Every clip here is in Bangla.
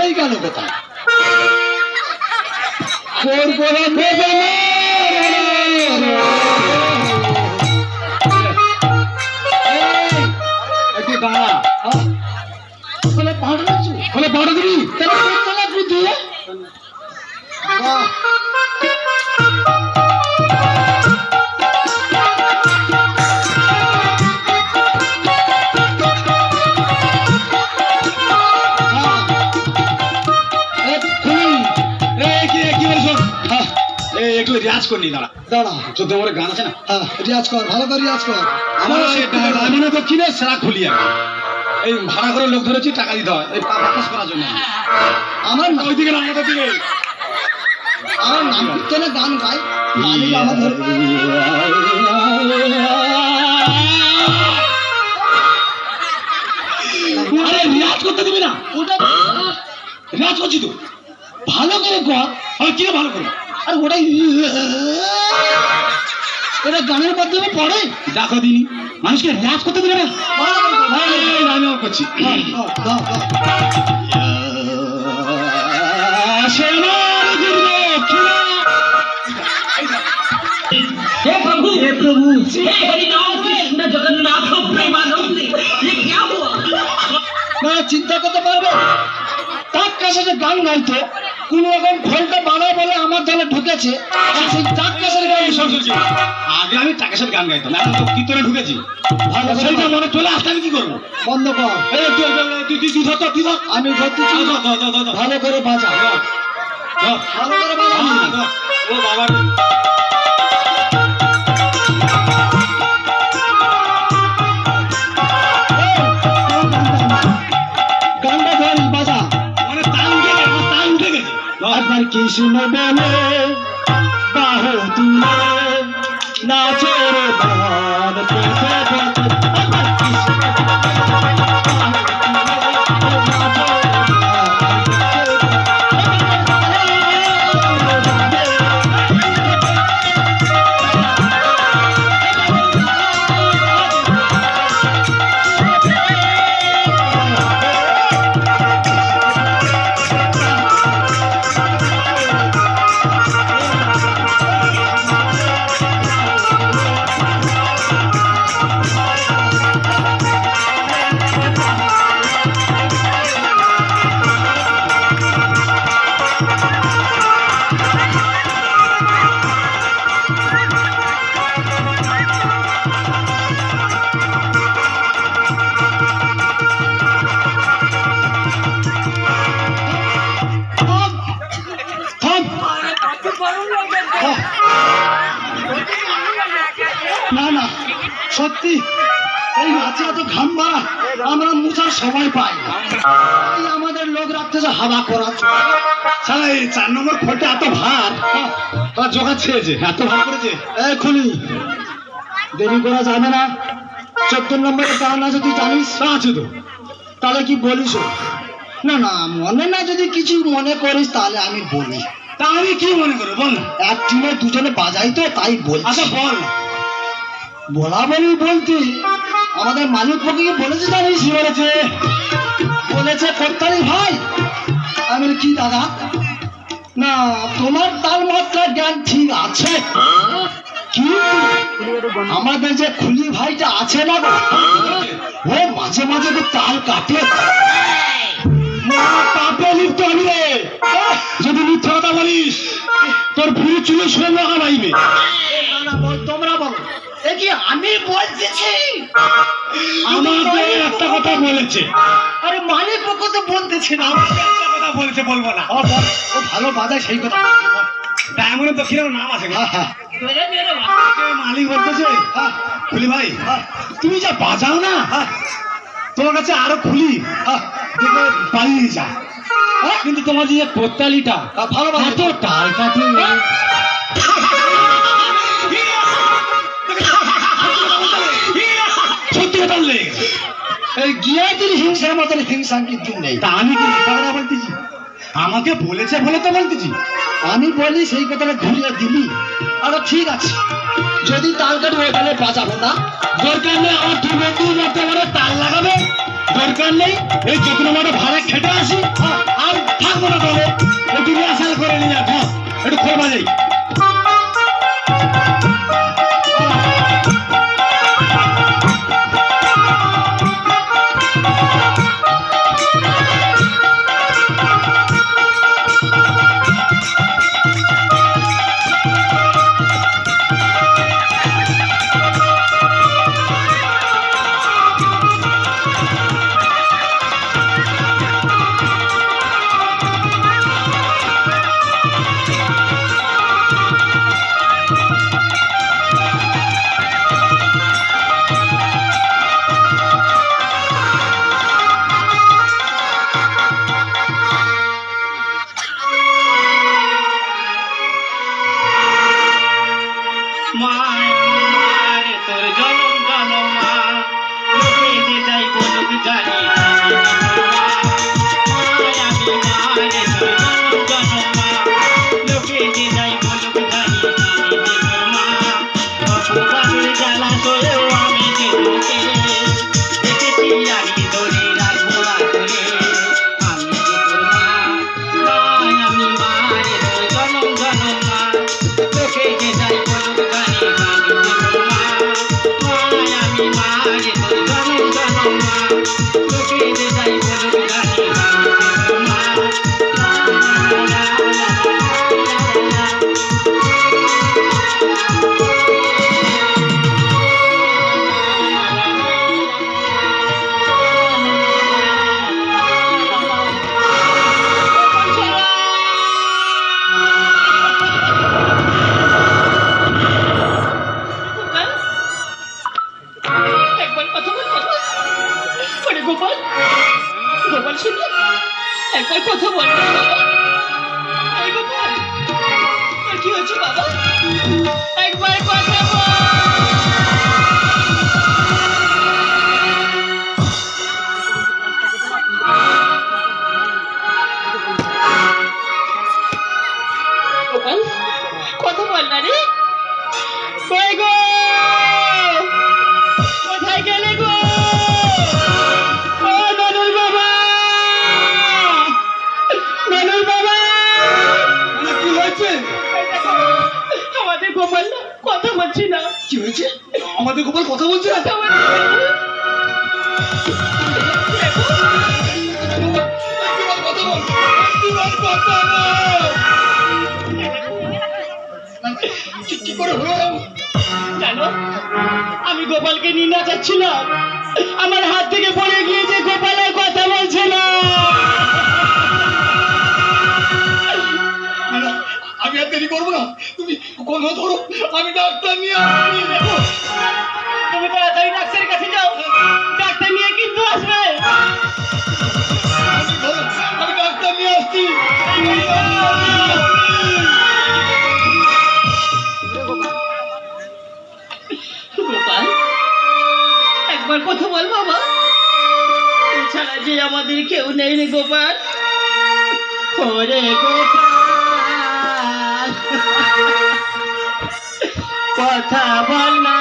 এই গেল কোথায়? করবো দেবে না একটু দাঁড়া। বলে পাড়া দিবি দিয়ে রিয়াজ করনি দাঁড়া দাঁড়া চোদ্দ নম্বরের গান আছে না রিয়াজ কর ভালো করে রিয়াজ কর আমার মানে দক্ষিণে সেরা খুলি আমি এই ভাড়া করে লোক ধরেছি টাকা দিতে হয় এই পাকাশ করার জন্য আমার ওইদিকে না আমাদের দিকে আমার নাম কীর্তনে গান গাই মালিক আমার ধরে রিয়াজ করতে দিবি না ওটা রিয়াজ করছি তো ভালো করে কর আর কি ভালো করে আর ওটাই এটা গানের মাধ্যমে পড়ে দেখো দিনি মানুষকে রিয়াজ করতে দিলে না আমি করছি চিন্তা করতে পারবে তার কাছে যে গান গাইতো কোন রকম ফলটা বানায় বলে আমার দলে ঢুকেছে সেই তার কাছে আগে আমি টাকাশের গান গাইতাম এখন তো কীর্তনে ঢুকেছি ভালো সেইটা মনে চলে আসতে আমি কি করবো বন্ধ কর আমি ধরতেছি ভালো করে বাজা ভালো করে বাজা ও বাবা কৃষ্ণ বলে বাহু তুলে নাচের না না সত্যি এই নাচে এত ঘাম মারা আমরা মুছার সময় পাই আমাদের লোক রাখতেছে হাওয়া করা সারা এই 4 নম্বর খোলটা এত ভার তারা জোগা ছেড়েছে এত ভার করেছে এই খুলি দেরি করা যাবে না 14 নম্বরের গান আছে তুই জানিস আছে তো তাহলে কি বলিস না না মনে না যদি কিছু মনে করিস তাহলে আমি বলি তা আমি কি মনে করবো বল এক টিমে দুজনে বাজাই তো তাই বল আচ্ছা বল বলা বলি বলতে আমাদের মালিক পক্ষে বলেছে জানিস বলেছে কর্তারি ভাই আমি কি দাদা না তোমার তাল মাত্রার জ্ঞান ঠিক আছে কিন্তু আমাদের যে খুলি ভাইটা আছে না ও মাঝে মাঝে তো তাল কাটে যদি মিথ্যা কথা বলিস তোর ভুড়ি চুলে শুনে লাগা নাইবে তোমরা বলো কি আমি বলতেছি আমাকে একটা কথা বলেছে আরে মালিক পক্ষ তো বলতেছে না একটা কথা বলতে বলবো না ও ভালো বাজায় সেই কথা ডায়মন্ড দক্ষিণের নাম আছে মালিক বলতেছে খুলি ভাই তুমি যা বাজাও না তোমার কাছে আরো খুলি পালিয়ে যা কিন্তু তোমার যে কোত্তালিটা ভালো এত টাল কাটে সত্যি কথা বললে এই গিয়াতির হিংসার মতন হিংসা কিন্তু নেই তা আমি কি কথা বলতেছি আমাকে বলেছে বলে তো বলতেছি আমি বলি সেই কথাটা ঘুরিয়ে দিলি আচ্ছা ঠিক আছে যদি তাল কাটবে ওখানে বাঁচাবো না দরকার নেই আমার দু বন্ধু তাল লাগাবে দরকার নেই এই যত্ন ভাড়া খেটে আসি আর থাকবো না বলো একটু রিহার্সাল করে নিয়ে যাও একটু খোল বাজাই একবার কথা বল গোপাল কি হচ্ছে বাবা একবার কথা বল গোপাল কথা বল না রে কই গো কোথায় গেলে গো আমাদের গোপাল কথা বলছি না কি হয়েছে আমাদের গোপাল কথা বলছে না কি করে হলো জানো আমি গোপালকে নিয়ে না যাচ্ছিলাম আমার হাত থেকে পড়ে গিয়েছে গোপালের কথা বলছে না আমি আর দেরি করবো না তুমি কোনো ধরো আমি ডাক্তার নিয়ে আসছি তুমি তাড়াতাড়ি ডাক্তারের কাছে যাও ডাক্তার নিয়ে কিন্তু আসবে আমি ডাক্তার নিয়ে আসছি গোপাল একবার কথা বল বাবা এছাড়া যে আমাদের কেউ নেই রে গোপাল ওরে গোপাল কথা বল না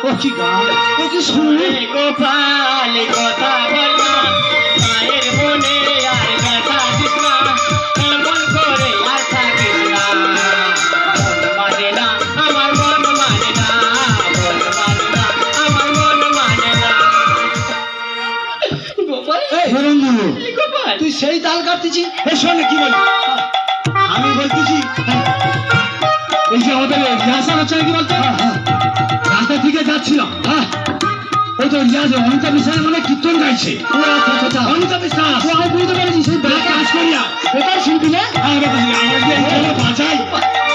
ও কি গান ও কি শুনলে গোপাল কথা বল না মায়ের মনে আর ব্যথা দিস না এমন করে আর থাকিস না মানে না আমার মন মানে না মন মানে না আমার মন মানে না গোপাল গোপাল তুই সেই তাল কাটতেছি শোনে কি বল আমি বলতেছি এই যে আমাদের রিহার্সাল হচ্ছে নাকি বলতো রাস্তা থেকে যাচ্ছিলাম ওই তো রিয়াজ অনিতা বিশ্বাস মানে কীর্তন গাইছে অনিতা বিশ্বাস আমি বুঝতে পেরেছি সেই ব্যাগ কাজ করিয়া এটাই শুনবি না আমরা বাজাই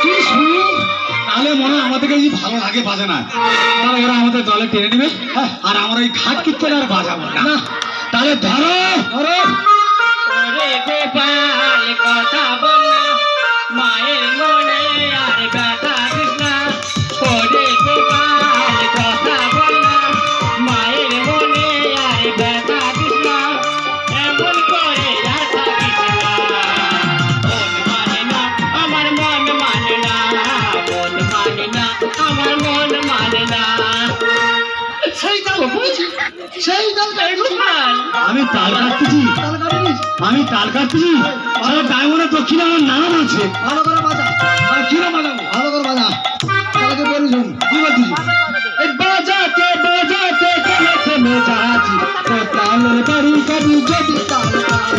তুই শুনি তাহলে মনে হয় আমাদেরকে যদি ভালো লাগে বাজানা তাহলে ওরা আমাদের দলে টেনে নেবে আর আমরা এই ঘাট কীর্তন আর বাজাবো না তাহলে ধরো ধরো গোপাল কথা বল না মায়ের মনে আর ব্যথা দিস না ওরে গোপাল কথা বল না মায়ের মনে আর ব্যথা দিস না এমন করে আর থাকিস না মন মানে না আমার মন মানে না মন মানে না আমার মন মানে না সেই তাল সেই তাল গোপাল আমি তাল কাটতেছি তাল কাটিস আমি তাল কাটছি ডায়মন্ডের দক্ষিণে আমার নাম আছে। ভালো করে বাজা, কিরম বাজাবো? ভালো করে বাজা, তাহলে বেরোজন কি বলছিস? এই বাজাতে বাজাতে চলেছে মেজাজি, ও তালের বাড়ি কবি যদি তাল কাটে।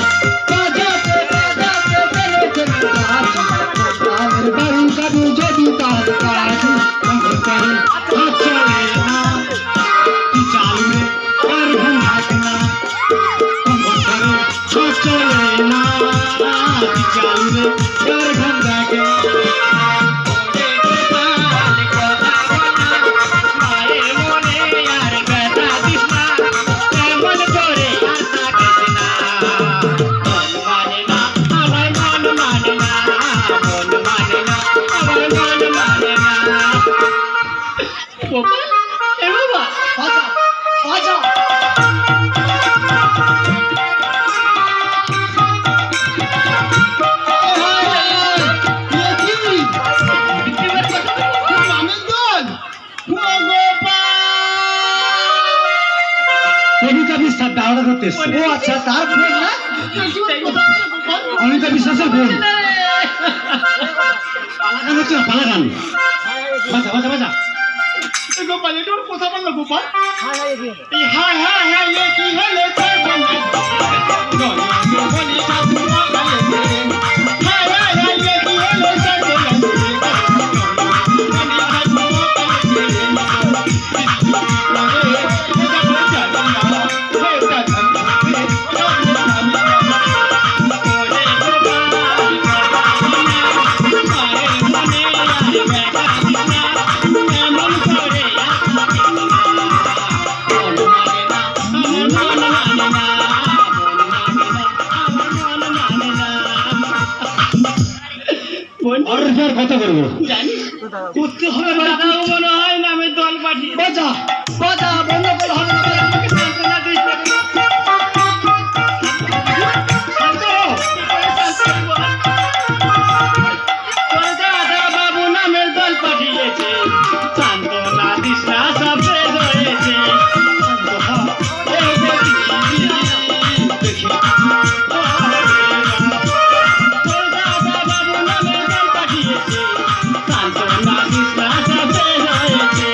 বাজাতে বাজাতে চলেছে মেজাজি, ও তালের বাড়ি কবি যদি তাল কাটে। কমর করে হাত চলে না, তুই চালু রে আর ঘুম থাকে না। কমর করে হাত চলে না, তুই চালু রে আর ঘুম থাকে না। বাজা, বাজা। কবিতা বিশ্বাস দাওয়াটা করতে এসছে। ও আচ্ছা, তার ফোন না? অনিতা বিশ্বাসের বোন। পালাগান হচ্ছে না, পালাগান। বাজা বাজা বাজা। গোপাল এটা ওর কথা বললো গোপাল এই হায় হায় হায় এ কি হলো তার বন্ধু বলি ঠাকুমা বলে হায় হায় হায় এ কি হলো তার বন্ধু বলি ঠাকুমা আর কথা করবো জানি করতে হবে না। দাদাও মনে হয় নামে দল পাঠিয়ে বাজা, বাজা, বন্ধ করে হবে না। আমাকে সান্ত্বনা দিস না তোর দাদা বাবু নামের দল পাঠিয়েছে সান্ত্বনা দিস না সব শেষ হয়েছে তোর দাদা বাবু নামের দল পাঠিয়েছে সান্ত্বনা দিস না সব শেষ হয়েছে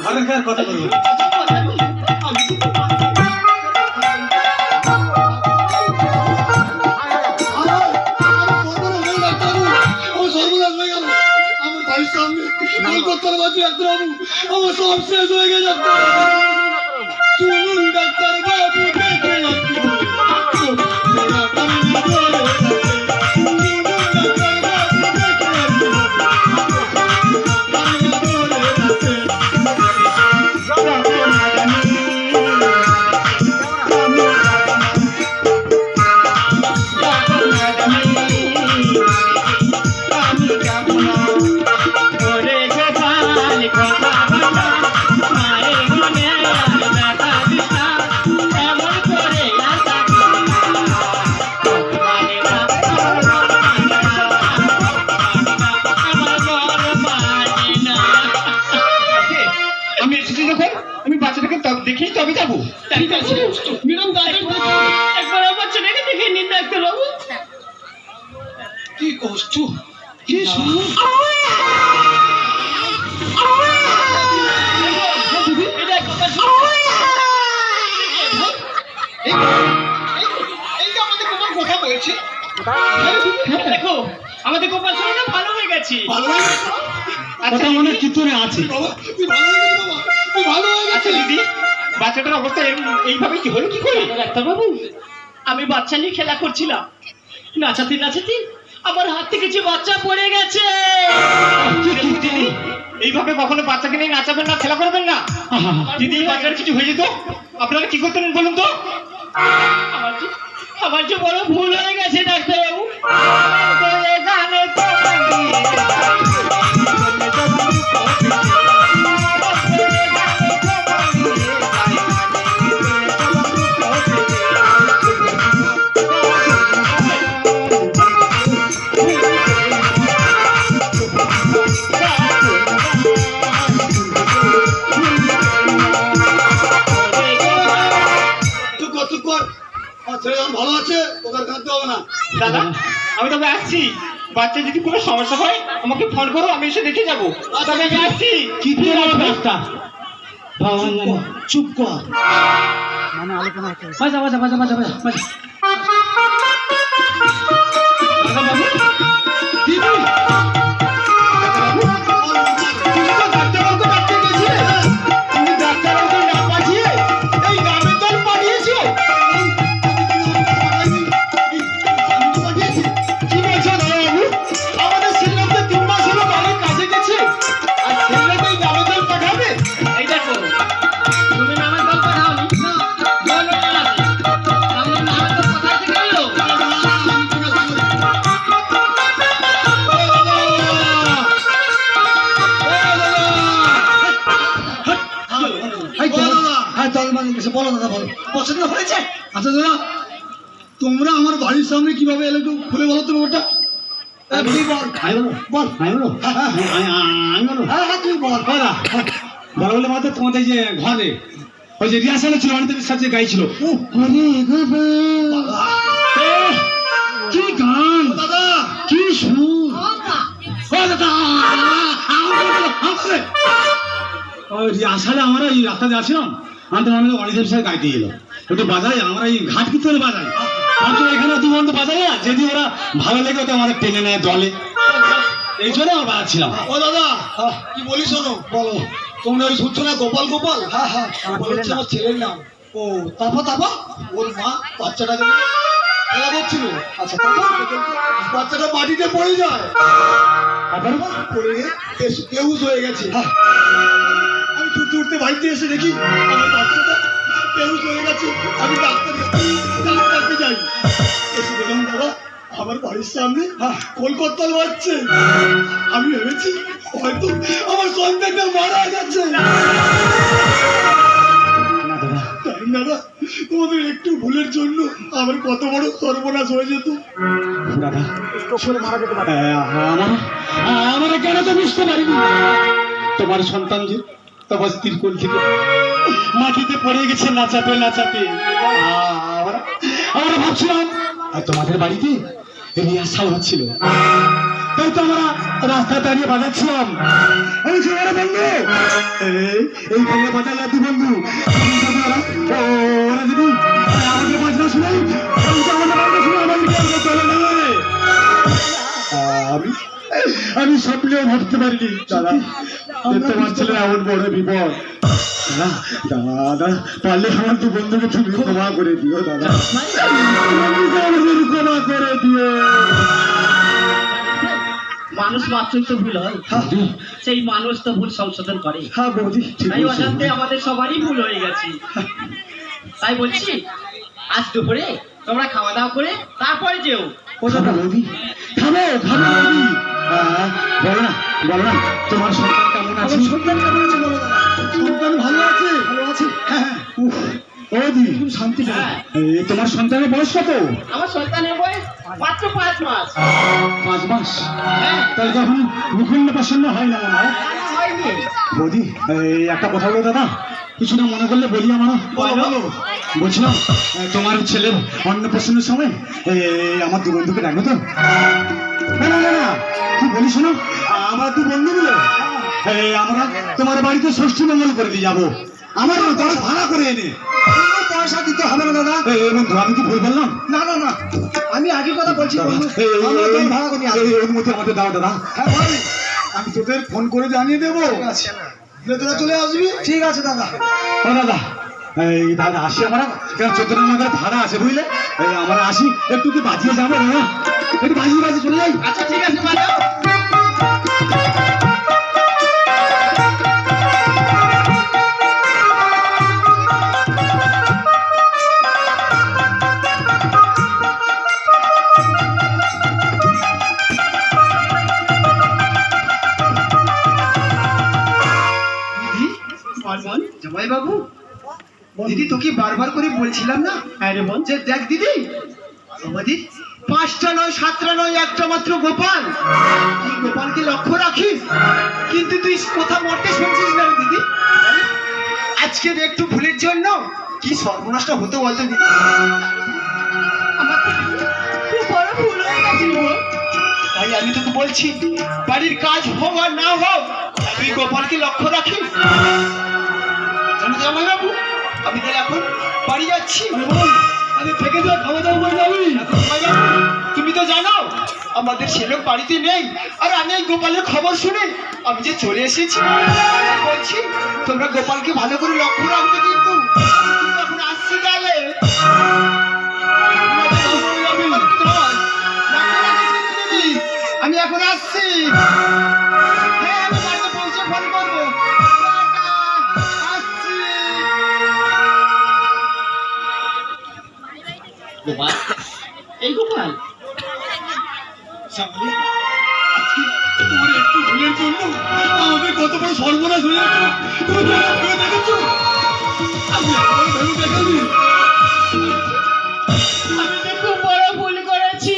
ঘরের কথা করবো। আমার সব শেষ হয়ে গেছে ডাক্তারবাবু। শুনুন ডাক্তারবাবু, দেখে আমি এসেছি যখন আমি বাচ্চাটাকে দেখেই তবে যাবো ঠিক আছে ম্যাডাম একবার আমার বাচ্চাটাকে দেখে নিন ডাক্তারবাবু কি করছো? কি শুরু? এটা কথা শুনো এই যে আমাদের তোমার কথা বলছি, দেখো আমাদের গোপাল শরীরটা ভালো হয়ে গেছে ভালো হয়ে গেছে? কথা মনে কিতনে আছে। বাবা, তুই ভালো হয়ে গেছিস বাবা, তুই ভালো হয়ে আচ্ছা গেছিস। দিদি বাচ্চাটার অবস্থা এইভাবে কি হলো কি করে ডাক্তারবাবু আমি বাচ্চা নিয়ে খেলা করছিলাম নাচাতে নাচাতে আমার হাত থেকে যে বাচ্চা পড়ে গেছে দিদি এইভাবে কখনো বাচ্চাকে নিয়ে নাচাবেন না খেলা করবেন না দিদি বাচ্চার কিছু হয়ে যেত আপনারা কি করতেন বলুন তো আমার যে বড় ভুল হয়ে গেছে ডাক্তারবাবু হবে না। দাদা আমি তবে আসছি, বাচ্চা যদি কোনো সমস্যা হয় আমাকে ফোন করো, আমি এসে দেখে যাবো। তবে আমি আসছি। কি রাস্তা ভগবান জানে। চুপ কর বাজা বাজা বাজা বাজা বাজা বাজা। দাদা বাবু, দিদি তুমি তো ডাক্তারবাবুকে ডাকতে গেছিলে, তুমি ডাক্তারবাবুকে না পাঠিয়ে এই গ্রামের দল পাঠিয়েছো। কি বলছো দাদাবাবু? আমাদের ছেলেটা 3 মাস হলো বাড়ির কাজে গেছে, আর ছেলেটা এই গ্রামের দল পাঠাবে? এই দেখো, তুমি নামের দল পাঠাওনি, দল ওখানে আছে। তাহলে নামের দল কোথায় থেকে এলো? বলো দাদা, বলো পছন্দ হয়েছে? আচ্ছা দাদা, তোমরা আমার বাড়ির সামনে কিভাবে এলে একটু খুলে বলো তো ব্যাপারটা। তুই বল, বল, আমি বলো হ্যাঁ হ্যাঁ তুই বল। বড় বলে মাত্র তোমাদের যে ঘরে ওই যে রিহার্সাল ছিল, অনিতাদের সাথে গাইছিল। কি গান, দাদা কি সুর! ও দাদা, ওই রিহার্সালে আমরা এই রাস্তা যাচ্ছিলাম, আমাদের অনিতাদের সাথে গাইতে এলো। একটু বাজাই, আমরা এই ঘাট ভিতরে বাজাই। আমাদের এখানে দু বন্ধু বাজাই না, যদি ওরা ভালো লেগে তো আমাদের টেনে নেয় দলে, এই জন্য আমরা বাজাচ্ছিলাম। ও দাদা, কি বলি শোনো, বলো। তোমরা ওই শুনছো না গোপাল গোপাল? হ্যাঁ হ্যাঁ বলছে আমার ছেলের নাম। ও তারপর তারপর ওর মা বাচ্চাটাকে নিয়ে খেলা করছিল, আচ্ছা তারপর বাচ্চাটা মাটিতে পড়ে যায়, তারপর পড়ে গিয়ে বেহুশ হয়ে গেছে। হ্যাঁ। আমি ছুটতে উঠতে বাড়িতে এসে দেখি আমার বাচ্চাটা বেহুশ হয়ে গেছে। আমি ডাক্তারকে যাই, এসে দেখলাম দাদা আমার বাড়ির সামনে কলকাতা বাজছে। আমি ভেবেছি হয়তো আমার সন্তানটা মারা যাচ্ছে। দাদা, তোমাদের একটু ভুলের জন্য আমার কত বড় সর্বনাশ হয়ে যেত। দাদা আমার কেন তো বুঝতে পারিনি তোমার সন্তান যে তোমার তিরকোল থেকে মাটিতে পড়ে গেছে নাচাতে নাচাতে। আমরা ভাবছিলাম আর তোমাদের বাড়িতে রিহার্সাল হচ্ছিল, তাই তো আমরা রাস্তা দাঁড়িয়ে বাজাচ্ছিলাম। আমি ছেলেরা বন্ধু এই ভাঙে বাজালে দু বন্ধু ওরা যদি আমাদের বাজনা শুনে আমাদের বাজনা শুনে আমাদের চলে নেবে। আমি স্বপ্নেও ভাবতে পারিনি দাদা তোমার ছেলে এমন বড় বিপদ। দাদা পারলে আমার দু বন্ধুকে তুমি ক্ষমা করে দিও দাদা, ক্ষমা করে দিও। মানুষ মাত্রই তো ভুল হয়, সেই মানুষ তো ভুল সংশোধন করে। হ্যাঁ বৌদি তাই অজান্তে আমাদের সবারই ভুল হয়ে গেছে। তাই বলছি আজ দুপুরে তোমরা খাওয়া দাওয়া করে তারপরে যেও। বৌদি খাবো খাবো বৌদি। বলো না তোমার সন্তান কেমন আছে? সন্তান কেমন আছে বলো দাদা? সন্তান ভালো আছে? ভালো আছে? হ্যাঁ বৌদি খুব শান্তি পেলাম। হ্যাঁ, তোমার সন্তানের বয়স কত? আমার সন্তানের বয়স মাত্র 5 মাস। 5 মাস? হ্যাঁ, তাহলে তখন মুখুন্ন প্রসন্ন হয় না মনে হয়। হয়নি। বৌদি একটা কথা বলো দাদা, কিছু না মনে করলে বলি আমার। বলো। বলছিলাম তোমার ছেলের অন্নপ্রাশনের সময় আমার দু বন্ধুকে ডাকবে তো? না কি বলি শোনো, আমার দু বন্ধু মিলে আমরা তোমার বাড়িতে ষষ্ঠী মঙ্গল করে দিয়ে যাবো। আমার দশ ভাড়া করে এনে কোনো পয়সা দিতে হবে না দাদা। বন্ধু আমি কি ভুল বললাম? না আমি আগে কথা বলছি বন্ধু, আমরা তো ভাড়া করে নিয়ে আসবো। এর মধ্যে আমাদের দাও দাদা। হ্যাঁ ভাই, আমি তোদের ফোন করে জানিয়ে দেবো, তোরা চলে আসবি। ঠিক আছে দাদা। ও দাদা দাদা আসি আমরা, কেন 14 আমাদের ভাড়া আছে বুঝলে, আমরা আসি একটু কি বাজিয়ে যাবো দাদা, একটু বাজিয়ে চলে যাই। আচ্ছা ঠিক আছে, বাজাও। জামাই বাবু, দিদি তোকে বারবার করে বলছিলাম না যে দেখ দিদি আমাদের 5টা নয় 7টা নয় একটা মাত্র গোপাল, তুই গোপালকে লক্ষ্য রাখিস, কিন্তু তুই কথা মরতে শুনছিস না রে দিদি। আজকের একটু ভুলের জন্য কি সর্বনাশটা হতে বলতো দিদি। তাই আমি তোকে বলছি বাড়ির কাজ হোক আর না হোক তুই গোপালকে লক্ষ্য রাখিস জানো জামাই বাবু আমি তাহলে এখন বাড়ি যাচ্ছি আরে থেকে যা খাওয়া দাওয়া করে যাবি জামাই বাবু, তুমি তো জানো আমাদের সে লোক বাড়িতে নেই আর আমি এই গোপালের খবর শুনে আমি যে চলে এসেছি বলছি তোমরা গোপালকে ভালো করে লক্ষ্য রাখবে কিন্তু আমি এখন আসছি তাহলে আমি এখন আসছি হ্যাঁ আমি বাড়িতে পৌঁছে ফোন করবো টাটা, আসছি গোপাল এই গোপাল সামনে আজকে তোমার একটু ভুলের জন্য আমাদের কত বড় সর্বনাশ হয়ে যাচ্ছে তুমি ভেবে দেখেছো আমি একবার ভেবে দেখাবি আমি তো খুব বড় ভুল করেছি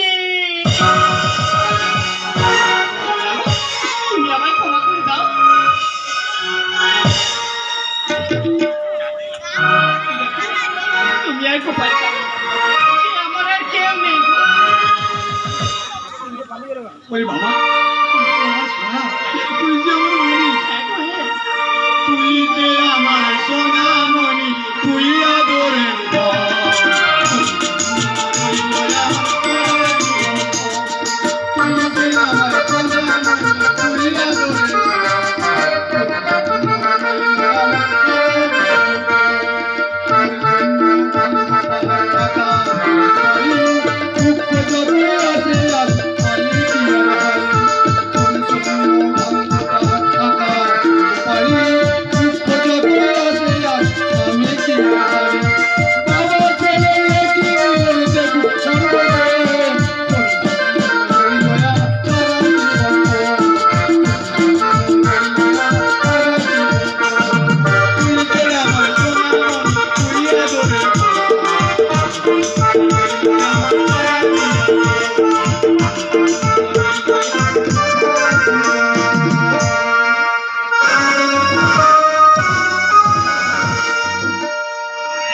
তুমি আমায় ক্ষমা করে দাও তুমি আর গোপাল ছাড়া আমার আর কেউ নেই ওরে বাবা তুই তো আমার সোনা তুই যে আমার মনি তুই যে আমার সোনা